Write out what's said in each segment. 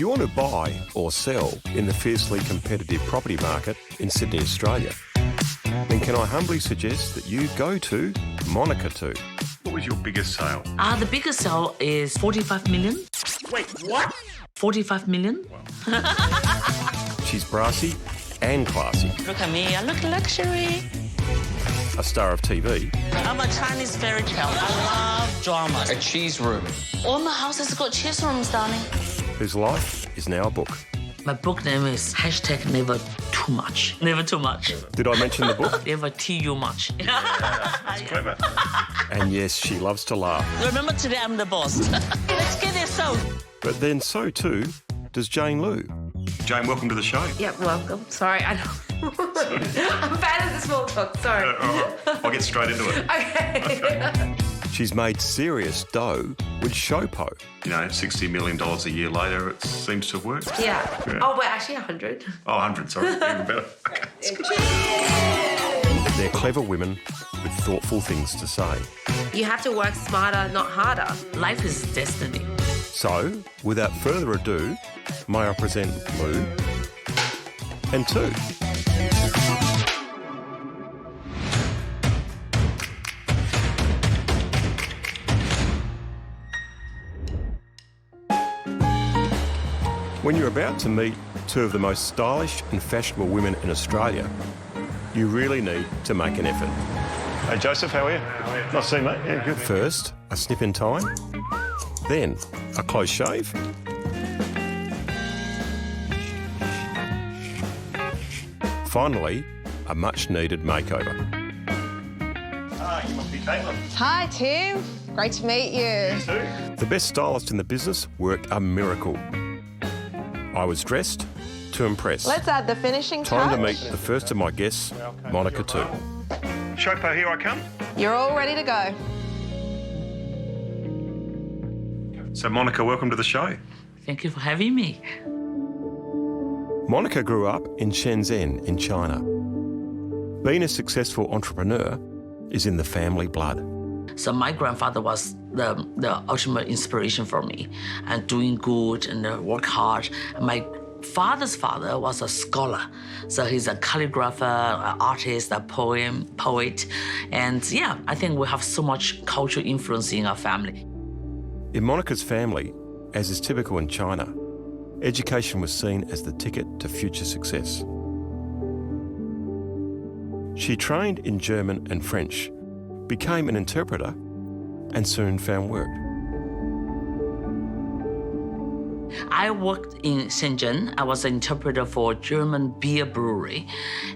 you want to buy or sell in the fiercely competitive property market in Sydney, Australia, then can I humbly suggest that you go to Monika Tu. What was your biggest sale? The biggest sale is 45 million. Wait, what? 45 million. She's brassy and classy. Look at me, I look luxury. A star of TV. I'm a Chinese fairy tale. I love drama. A cheese room. All my houses got cheese rooms, darling. Whose life is now a book. My book name is #Never Too Much. Never too much. Did I mention the book? Never too much. That's clever. And yes, she loves to laugh. Remember, today I'm the boss. Let's get it sold. But then so too does Jane Lu. Jane, welcome to the show. Yep, welcome. Sorry, I know. I'm bad at the small talk, sorry. All right. I'll get straight into it. Okay. She's made serious dough with SHOWPO. You know, $60 million a year later, it seems to have worked. Yeah. Yeah. Oh, wait, actually 100. Oh, 100, sorry. Even better. Okay. They're clever women with thoughtful things to say. You have to work smarter, not harder. Life is destiny. So, without further ado, may I present Lu and Tu. When you're about to meet two of the most stylish and fashionable women in Australia, you really need to make an effort. Hey, Joseph, how are you? Nice to see you, mate. Yeah, good. First, a snip in time, then a close shave, finally, a much-needed makeover. You must be Caitlin. Hi, Tim. Great to meet you. The best stylist in the business worked a miracle. I was dressed to impress. Let's add the finishing Time touch. to meet the first of my guests, Monika Tu. SHOWPO, here I come. You're all ready to go. So, Monika, welcome to the show. Thank you for having me. Monika grew up in Shenzhen in China. Being a successful entrepreneur is in the family blood. So my grandfather was the ultimate inspiration for me, and doing good and work hard. My father's father was a scholar, so he's a calligrapher, an artist, a poet, and yeah, I think we have so much cultural influence in our family. In Monika's family, as is typical in China, education was seen as the ticket to future success. She trained in German and French, became an interpreter, and soon found work. I worked in Shenzhen. I was an interpreter for a German beer brewery.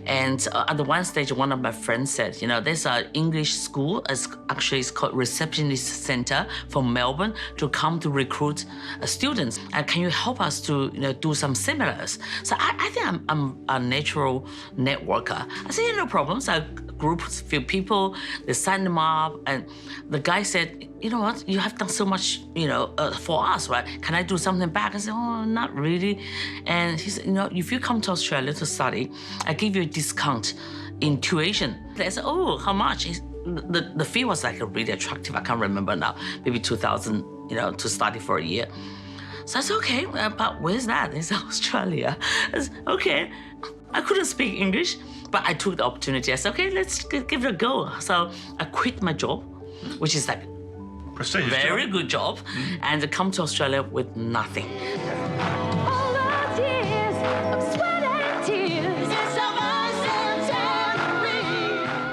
And at the one stage, one of my friends said, you know, there's an English school, it's called Receptionist Center from Melbourne, to come to recruit students. And can you help us to do some seminars? So I think I'm a natural networker. I said, yeah, no problem. So I grouped a few people, they signed them up, and the guy said, you know what, you have done so much, for us, right? Can I do something back? I said, oh, not really. And he said, if you come to Australia to study, I give you a discount in tuition. I said, oh, how much? The fee was like really attractive. I can't remember now, maybe 2,000, to study for a year. So I said, okay, but where's that? He said, Australia. I said, okay. I couldn't speak English, but I took the opportunity. I said, okay, let's give it a go. So I quit my job, which is like Prestigious very job. good job, and come to Australia with nothing. All the tears of sweat and tears.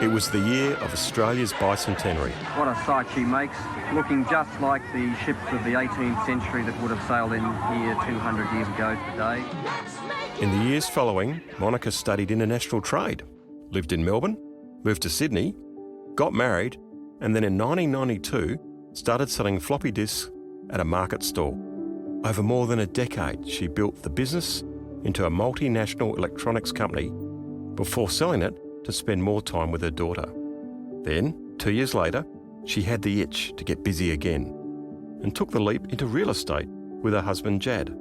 It was the year of Australia's bicentenary. What a sight she makes, looking just like the ships of the 18th century that would have sailed in here 200 years ago today. In the years following, Monika studied international trade, lived in Melbourne, moved to Sydney, got married, and then in 1992 started selling floppy disks at a market stall. Over more than a decade, she built the business into a multinational electronics company before selling it to spend more time with her daughter. Then, 2 years later, she had the itch to get busy again and took the leap into real estate with her husband Jad.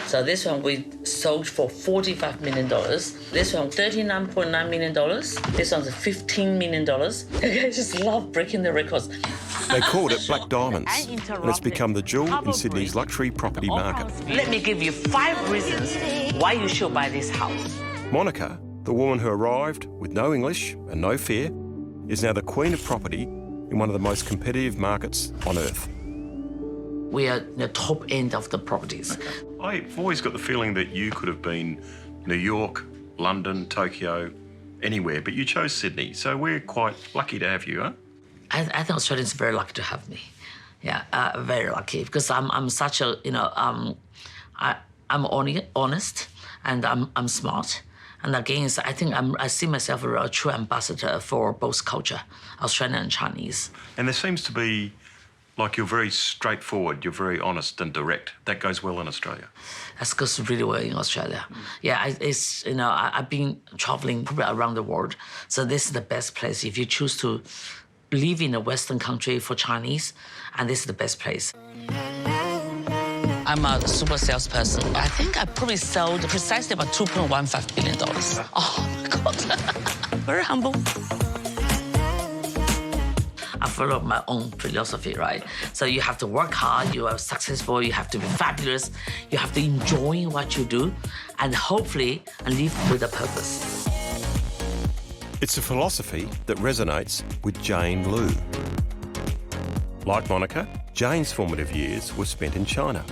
So this one we sold for $45 million. This one $39.9 million. This one's $15 million. I just love breaking the records. They called it Black Diamonds, and it's become the jewel in Sydney's luxury property market. Let me give you 5 reasons why you should buy this house. Monika, the woman who arrived with no English and no fear, is now the queen of property in one of the most competitive markets on earth. We are the top end of the properties. I've always got the feeling that you could have been New York, London, Tokyo, anywhere, but you chose Sydney. So we're quite lucky to have you, huh? I think Australians are very lucky to have me. Yeah, very lucky because I'm such a I'm honest and I'm smart. And again, I think I see myself as a true ambassador for both culture, Australian and Chinese. And there seems to be, like, you're very straightforward, you're very honest and direct. That goes well in Australia. That goes really well in Australia. Yeah, I've been traveling probably around the world, so this is the best place if you choose to live in a Western country for Chinese, and this is the best place. I'm a super salesperson. I think I probably sold precisely about $2.15 billion. Oh my God, very humble. I follow my own philosophy, right? So you have to work hard, you are successful, you have to be fabulous, you have to enjoy what you do, and hopefully live with a purpose. It's a philosophy that resonates with Jane Lu. Like Monika, Jane's formative years were spent in China.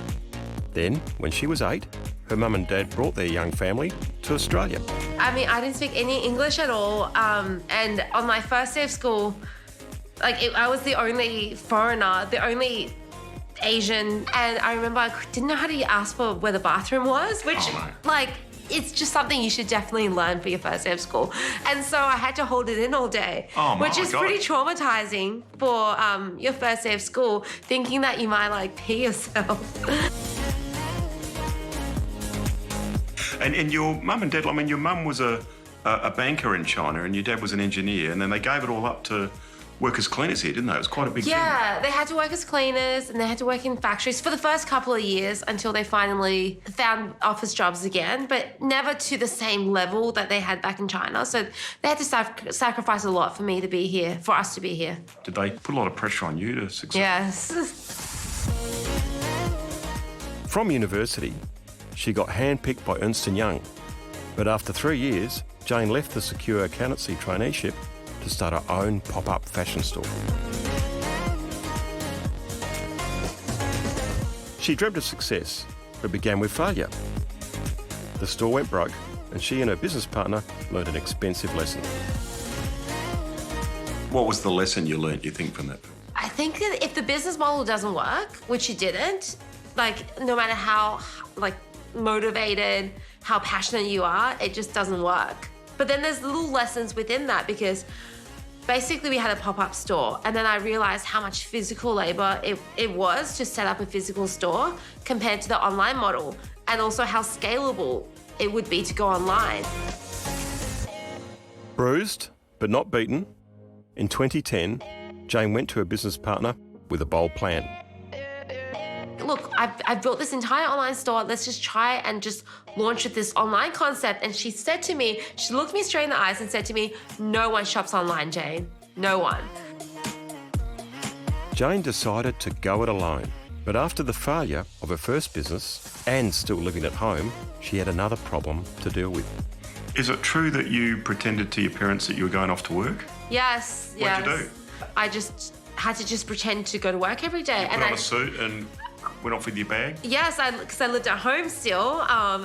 Then, when she was 8, her mum and dad brought their young family to Australia. I mean, I didn't speak any English at all. And on my first day of school, I was the only foreigner, the only Asian. And I remember I didn't know how to ask for where the bathroom was, which, it's just something you should definitely learn for your first day of school. And so I had to hold it in all day, which is pretty traumatizing for your first day of school, thinking that you might pee yourself. And your mum and dad, I mean, your mum was a banker in China and your dad was an engineer, and then they gave it all up to work as cleaners here, didn't they? It was quite a big thing. Yeah, they had to work as cleaners and they had to work in factories for the first couple of years until they finally found office jobs again, but never to the same level that they had back in China. So they had to sacrifice a lot for me to be here, for us to be here. Did they put a lot of pressure on you to succeed? Yes. From university, she got handpicked by Ernst & Young. But after 3 years, Jane left the secure accountancy traineeship to start her own pop-up fashion store. She dreamt of success, but began with failure. The store went broke, and she and her business partner learned an expensive lesson. What was the lesson you learnt, you think, from that? I think that if the business model doesn't work, which it didn't, no matter how motivated, how passionate you are, it just doesn't work. But then there's little lessons within that, because basically we had a pop-up store, and then I realized how much physical labor it was to set up a physical store compared to the online model, and also how scalable it would be to go online. Bruised, but not beaten, in 2010, Jane went to her business partner with a bold plan. Look, I've built this entire online store. Let's just try and just launch with this online concept. And she said to me, she looked me straight in the eyes and said to me, no one shops online, Jane. No one. Jane decided to go it alone. But after the failure of her first business and still living at home, she had another problem to deal with. Is it true that you pretended to your parents that you were going off to work? Yes, What'd you do? I just had to pretend to go to work every day. Put on a suit and went off with your bag? Yes, because I lived at home still.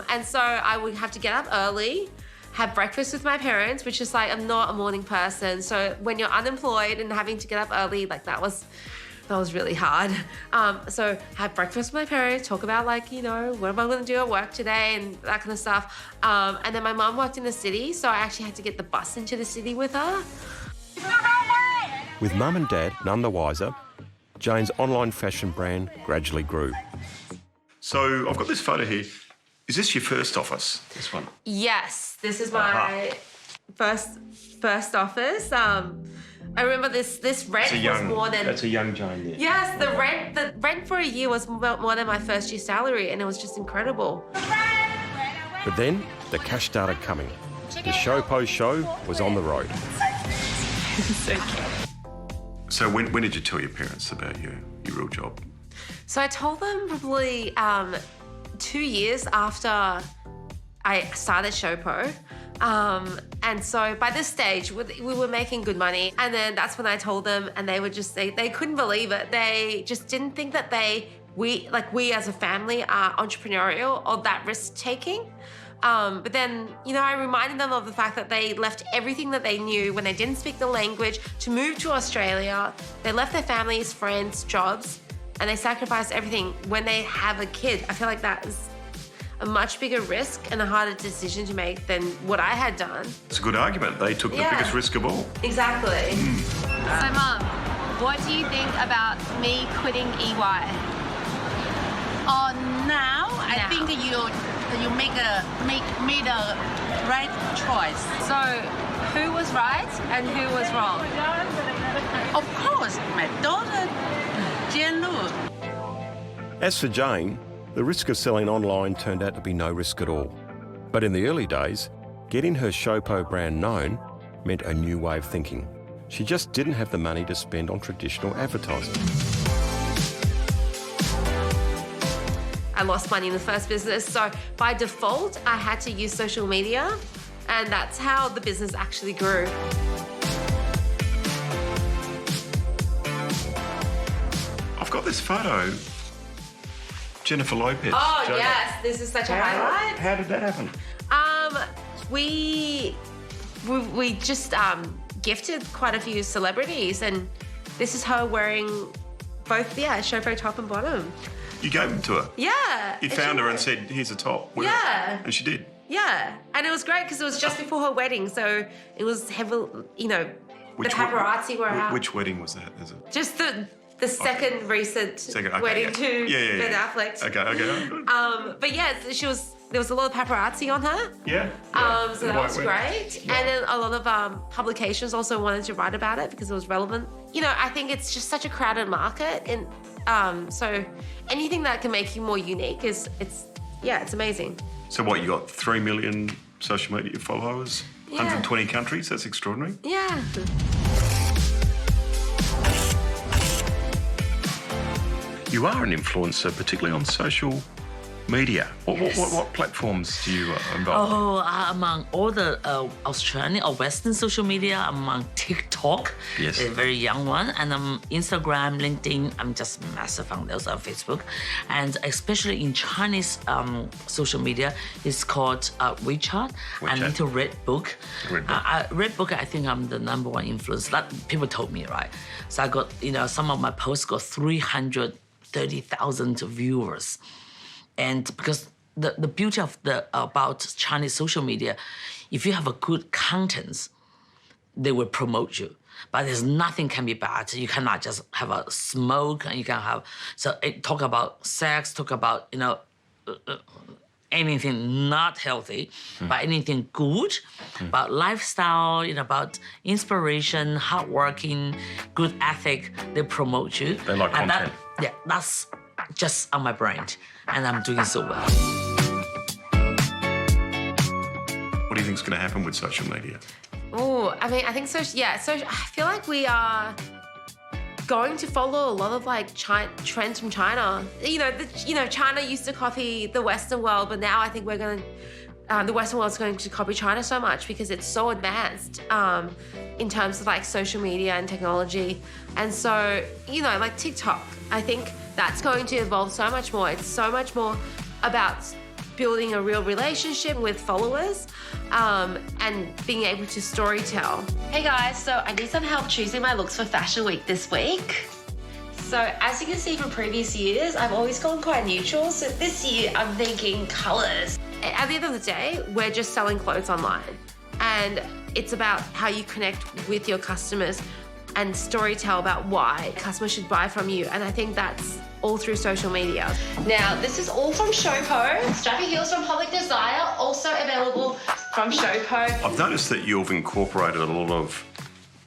And so I would have to get up early, have breakfast with my parents, which is I'm not a morning person. So when you're unemployed and having to get up early, that was really hard. So have breakfast with my parents, talk about what am I going to do at work today and that kind of stuff. And then my mum worked in the city, so I actually had to get the bus into the city with her. With mum and dad none the wiser, Jane's online fashion brand gradually grew. So I've got this photo here. Is this your first office, this one? Yes, this is my first office. I remember this rent was more than. That's a young Jane there. Yes, the rent for a year was more than my first year salary, and it was just incredible. But then the cash started coming. The SHOWPO show was on the road. So when did you tell your parents about your real job? So I told them probably 2 years after I started SHOWPO. And so by this stage, we were making good money. And then that's when I told them, and they they couldn't believe it. They just didn't think that we as a family are entrepreneurial or that risk taking. But then, I reminded them of the fact that they left everything that they knew when they didn't speak the language to move to Australia. They left their families, friends, jobs, and they sacrificed everything when they have a kid. I feel like that is a much bigger risk and a harder decision to make than what I had done. It's a good argument. They took the biggest risk of all. Exactly. So, Mum, what do you think about me quitting EY? Now, I think you made a right choice. So, who was right and who was wrong? Of course, my daughter, Jane Lu. As for Jane, the risk of selling online turned out to be no risk at all. But in the early days, getting her SHOWPO brand known meant a new way of thinking. She just didn't have the money to spend on traditional advertising. I lost money in the first business, so by default, I had to use social media, and that's how the business actually grew. I've got this photo. Jennifer Lopez. Oh, Jane. yes, this is such a highlight. How did that happen? We just gifted quite a few celebrities, and this is her wearing both, SHOWPO top and bottom. You gave them to her? Yeah. You found her and said, here's a top. Wear it. And she did? Yeah. And it was great because it was just before her wedding, so it was heavily, the paparazzi were out. Which wedding was that? Is it? Just the second recent wedding to Ben Affleck. Okay. But yeah, there was a lot of paparazzi on her. Yeah. So that was great. Yeah. And then a lot of publications also wanted to write about it because it was relevant. I think it's just such a crowded market, and so anything that can make you more unique it's amazing. So what, you got 3 million social media followers? Yeah. 120 countries? That's extraordinary. Yeah. You are an influencer, particularly on social media. What platforms do you involve? Among all the Australian or Western social media, I'm on TikTok, Yes. a very young one, and Instagram, LinkedIn. I'm just massive on those, on Facebook, and especially in Chinese social media, it's called WeChat. I'm into Redbook. Redbook, I think I'm the #1 influencer. That people told me, right? So I got, some of my posts got 330,000 viewers. And because the beauty of about Chinese social media, if you have a good content, they will promote you. But there's nothing can be bad. You cannot just have a smoke, and you can have talk about sex, talk about anything not healthy, but anything good, about lifestyle, about inspiration, hardworking, good ethic. They promote you. They like content. That's just on my brand, and I'm doing so well. What do you think is going to happen with social media? Oh, I think so. Yeah, so I feel like we are going to follow a lot of trends from China. China used to copy the Western world, but now I think we're going to. The Western world's going to copy China so much because it's so advanced in terms of social media and technology. And so, TikTok, I think that's going to evolve so much more. It's so much more about building a real relationship with followers and being able to storytell. Hey guys, so I need some help choosing my looks for Fashion Week this week. So as you can see from previous years, I've always gone quite neutral. So this year I'm thinking colors. At the end of the day, we're just selling clothes online. And it's about how you connect with your customers and storytell about why customers should buy from you. And I think that's all through social media. Now, this is all from SHOWPO. Strappy heels from Public Desire, also available from SHOWPO. I've noticed that you've incorporated a lot of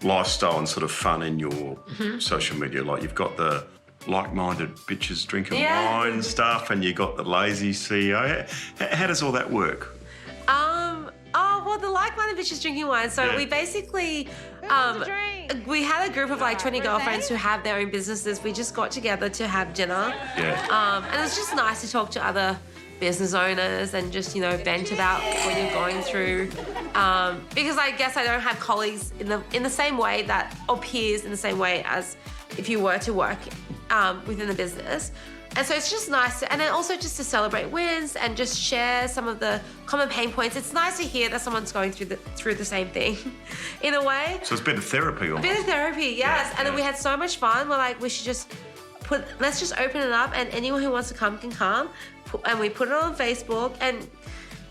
lifestyle and sort of fun in your social media. Like you've got the like-minded bitches drinking wine stuff, and you got the lazy CEO. How does all that work? Well, the like-minded bitches drinking wine. So we basically, we had a group of like 20 girlfriends who have their own businesses. We just got together to have dinner. Yeah. And it's just nice to talk to other business owners and just, you know, vent about what you're going through. Because I guess I don't have colleagues in the same way that, or peers in the same way as if you were to work within the business. And so it's just nice and then also just to celebrate wins and just share some of the common pain points. It's nice to hear that someone's going through the same thing in a way. So it's a bit of therapy almost. A bit of therapy, yes. And then we had so much fun. We're like, we should just let's just open it up and anyone who wants to come can come. And we put it on Facebook and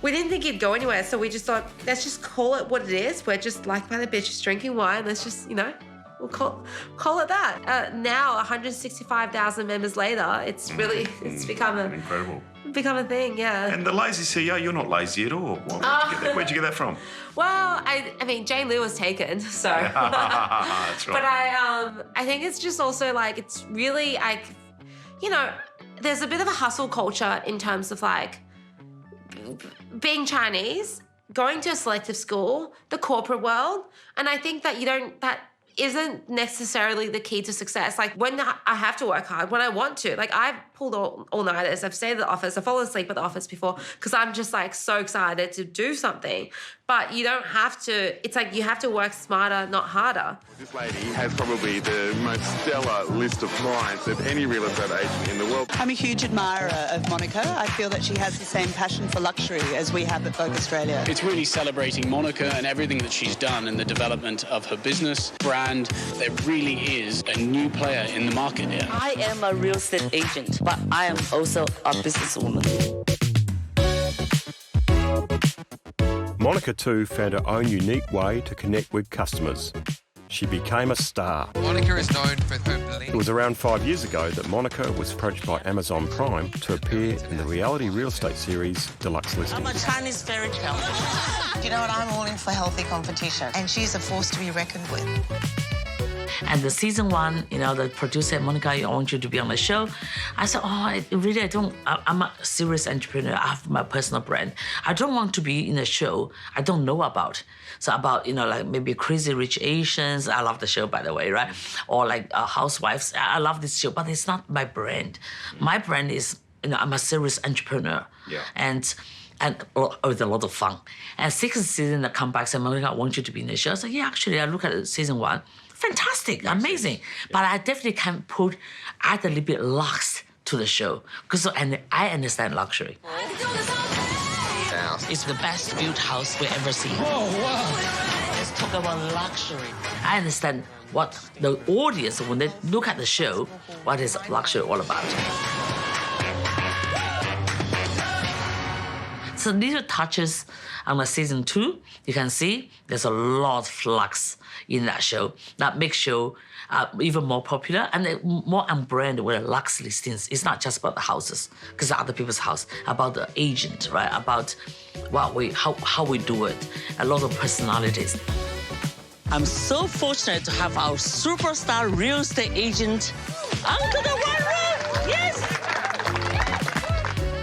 we didn't think it'd go anywhere. So we just thought, let's just call it what it is. We're just like-minded bitches drinking wine. Let's just, you know, we'll call it that. Now, 165,000 members later, it's really, it's become incredible. Become a thing, yeah. And the lazy CEO, you're not lazy at all. Where'd you get that from? Well, I mean, Jane Lu was taken, so. That's right. But I think it's just also like, it's really like, you know, there's a bit of a hustle culture in terms of like being Chinese, going to a selective school, the corporate world, and I think that that isn't necessarily the key to success. Like when I have to work hard, when I want to, like I've pulled all-nighters, I've stayed at the office, I've fallen asleep at the office before because I'm just like so excited to do something. But you don't have to, it's like you have to work smarter, not harder. This lady has probably the most stellar list of clients of any real estate agent in the world. I'm a huge admirer of Monika. I feel that she has the same passion for luxury as we have at Vogue Australia. It's really celebrating Monika and everything that she's done in the development of her business, brand. There really is a new player in the market here. I am a real estate agent, but I am also a businesswoman. Monika too found her own unique way to connect with customers. She became a star. Monika is known for her belief. It was around 5 years ago that Monika was approached by Amazon Prime to appear in the reality real estate series Deluxe Listings. I'm a Chinese fairy tale. You know what? I'm all in for healthy competition, and she's a force to be reckoned with. And the season 1, you know, the producer said, Monika, I want you to be on the show. I said, I'm a serious entrepreneur. I have my personal brand. I don't want to be in a show I don't know about. So about, you know, like maybe Crazy Rich Asians. I love the show, by the way, right? Or like Housewives. I love this show, but it's not my brand. My brand is, you know, I'm a serious entrepreneur. Yeah. And with a lot of fun. And 6th season, I come back and said, Monika, I want you to be in the show. I said, yeah, actually, I look at season 1. Fantastic, amazing. But I definitely can add a little bit luxe to the show because I understand luxury. It's the best built house we ever seen. Oh, wow. Let's talk about luxury. I understand what the audience, when they look at the show, what is luxury all about. So little touches on the season 2, you can see there's a lot of flux in that show that makes show even more popular and more on brand with luxe listings. It's not just about the houses, because other people's house, about the agent, right? About how we do it. A lot of personalities. I'm so fortunate to have our superstar real estate agent, Uncle the One Room. Yes.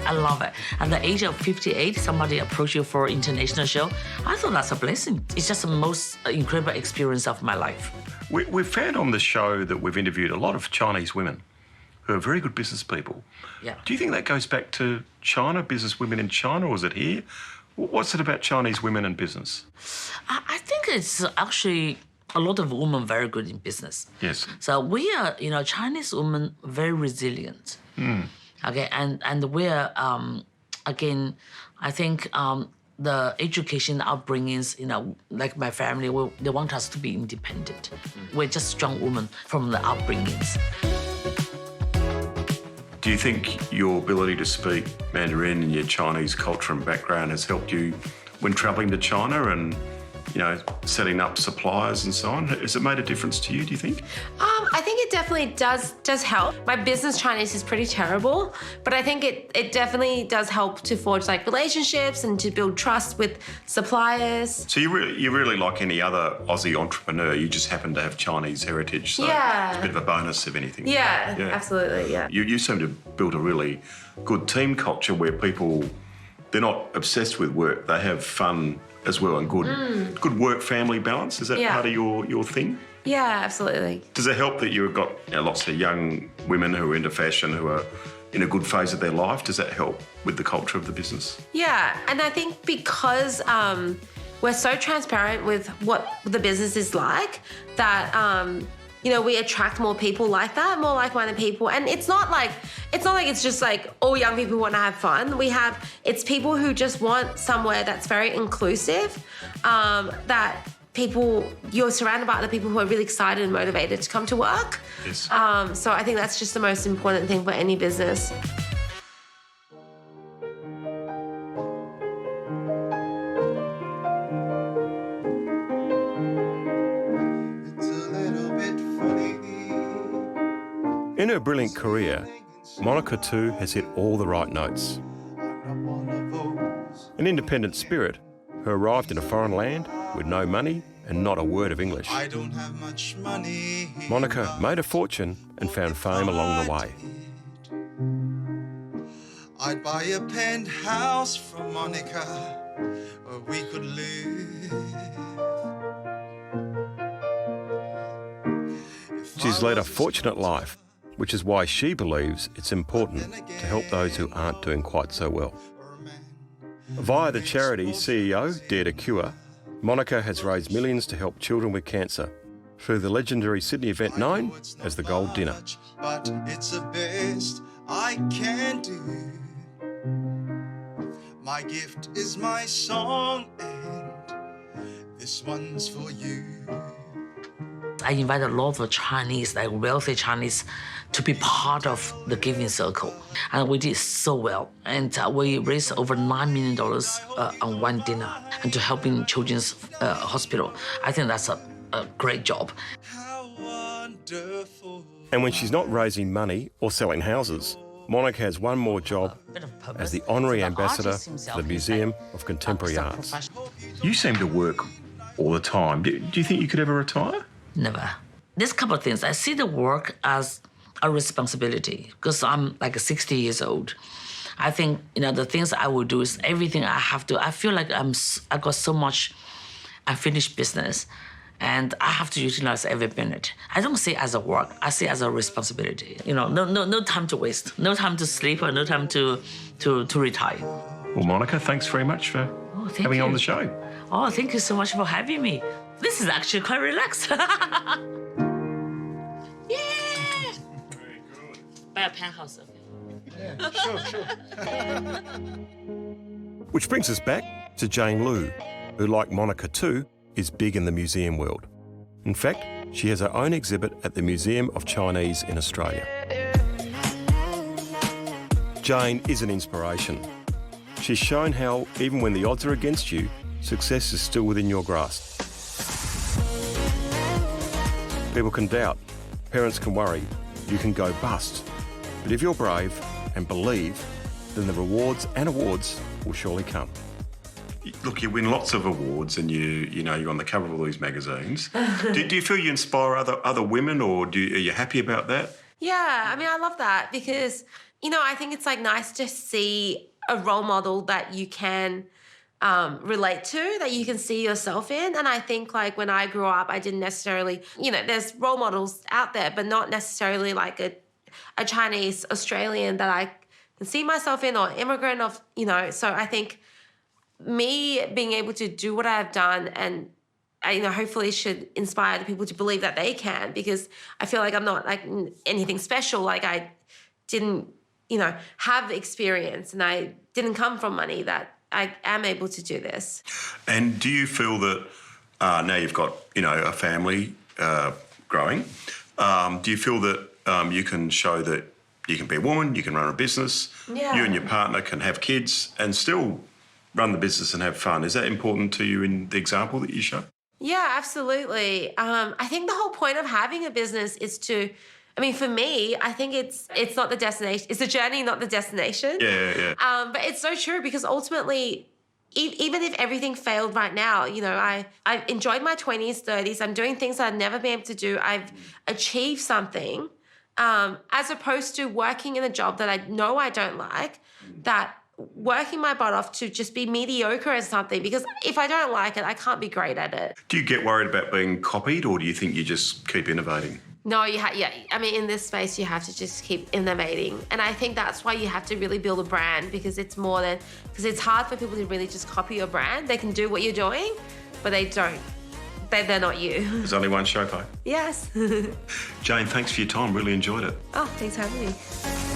I love it. At the age of 58, somebody approached you for an international show. I thought that's a blessing. It's just the most incredible experience of my life. We've found on the show that we've interviewed a lot of Chinese women who are very good business people. Yeah. Do you think that goes back to China, business women in China, or is it here? What's it about Chinese women and business? I think it's actually a lot of women very good in business. Yes. So we are, you know, Chinese women very resilient. Okay, and we're, again, I think the education upbringings, you know, like my family, they want us to be independent. We're just strong women from the upbringings. Do you think your ability to speak Mandarin and your Chinese culture and background has helped you when travelling to China and setting up suppliers and so on? Has it made a difference to you, do you think? I think it definitely does help. My business Chinese is pretty terrible, but I think it definitely does help to forge like relationships and to build trust with suppliers. So you're really like any other Aussie entrepreneur, you just happen to have Chinese heritage, so it's a bit of a bonus if anything. Yeah, absolutely, yeah. You seem to have built a really good team culture where people, they're not obsessed with work, they have fun as well and good work-family balance. Is that part of your thing? Yeah, absolutely. Does it help that you've got lots of young women who are into fashion, who are in a good phase of their life? Does that help with the culture of the business? Yeah, and I think because we're so transparent with what the business is like that we attract more people like that, more like-minded people. And it's not like it's just like all young people want to have fun. It's people who just want somewhere that's very inclusive, that you're surrounded by other people who are really excited and motivated to come to work. Yes. So I think that's just the most important thing for any business. In her brilliant career, Monika too has hit all the right notes. An independent spirit who arrived in a foreign land with no money and not a word of English. I don't have much money. Monika made a fortune and found fame along the way. I'd buy a penthouse from Monika where we could live. She's led a fortunate life, which is why she believes it's important to help those who aren't doing quite so well. Via the charity CEO Dare to Cure, Monika has raised millions to help children with cancer through the legendary Sydney event known as the Gold Dinner. But it's the best I can do. My gift is my song, and this one's for you. I invited a lot of Chinese, like wealthy Chinese, to be part of the giving circle. And we did so well. And we raised over $9 million on one dinner and to helping children's hospital. I think that's a great job. How wonderful. And when she's not raising money or selling houses, Monika has one more job as the honorary ambassador for the Museum of Contemporary Arts. You seem to work all the time. Do you think you could ever retire? Never. There's a couple of things. I see the work as a responsibility because I'm like 60 years old. I think, the things I will do is everything I have to. I feel like I got so much unfinished business and I have to utilize every minute. I don't see it as a work. I see it as a responsibility. No time to waste. No time to sleep or no time to retire. Well, Monika, thanks very much for having me on the show. Oh, thank you so much for having me. This is actually quite relaxed. Yeah! Very good. Buy a penthouse. Yeah, sure. Which brings us back to Jane Lu, who, like Monika too, is big in the museum world. In fact, she has her own exhibit at the Museum of Chinese in Australia. Jane is an inspiration. She's shown how, even when the odds are against you, success is still within your grasp. People can doubt, parents can worry, you can go bust. But if you're brave and believe, then the rewards and awards will surely come. Look, you win lots of awards and you're on the cover of all these magazines. do you feel you inspire other women, or are you happy about that? Yeah, I mean, I love that because, I think it's like nice to see a role model that you can relate to, that you can see yourself in. And I think like when I grew up, I didn't necessarily, there's role models out there, but not necessarily like a Chinese Australian that I can see myself in, or immigrant of, so I think me being able to do what I've done and hopefully should inspire the people to believe that they can, because I feel like I'm not like anything special. Like I didn't, have experience and I didn't come from money, that I am able to do this. And do you feel that now you've got, a family growing, do you feel that you can show that you can be a woman, you can run a business, you and your partner can have kids and still run the business and have fun. Is that important to you in the example that you show? Yeah, absolutely. I think the whole point of having a business is to, I mean, for me, I think it's not the destination. It's the journey, not the destination. Yeah. But it's so true because ultimately, even if everything failed right now, you know, I've enjoyed my 20s, 30s. I'm doing things that I've never been able to do. I've achieved something, as opposed to working in a job that I know I don't like, that working my butt off to just be mediocre at something, because if I don't like it, I can't be great at it. Do you get worried about being copied, or do you think you just keep innovating? No, yeah. I mean, in this space, you have to just keep innovating. And I think that's why you have to really build a brand, because it's more than, because it's hard for people to really just copy your brand. They can do what you're doing, but they don't. They're not you. There's only one SHOWPO. Yes. Jane, thanks for your time. Really enjoyed it. Oh, thanks for having me.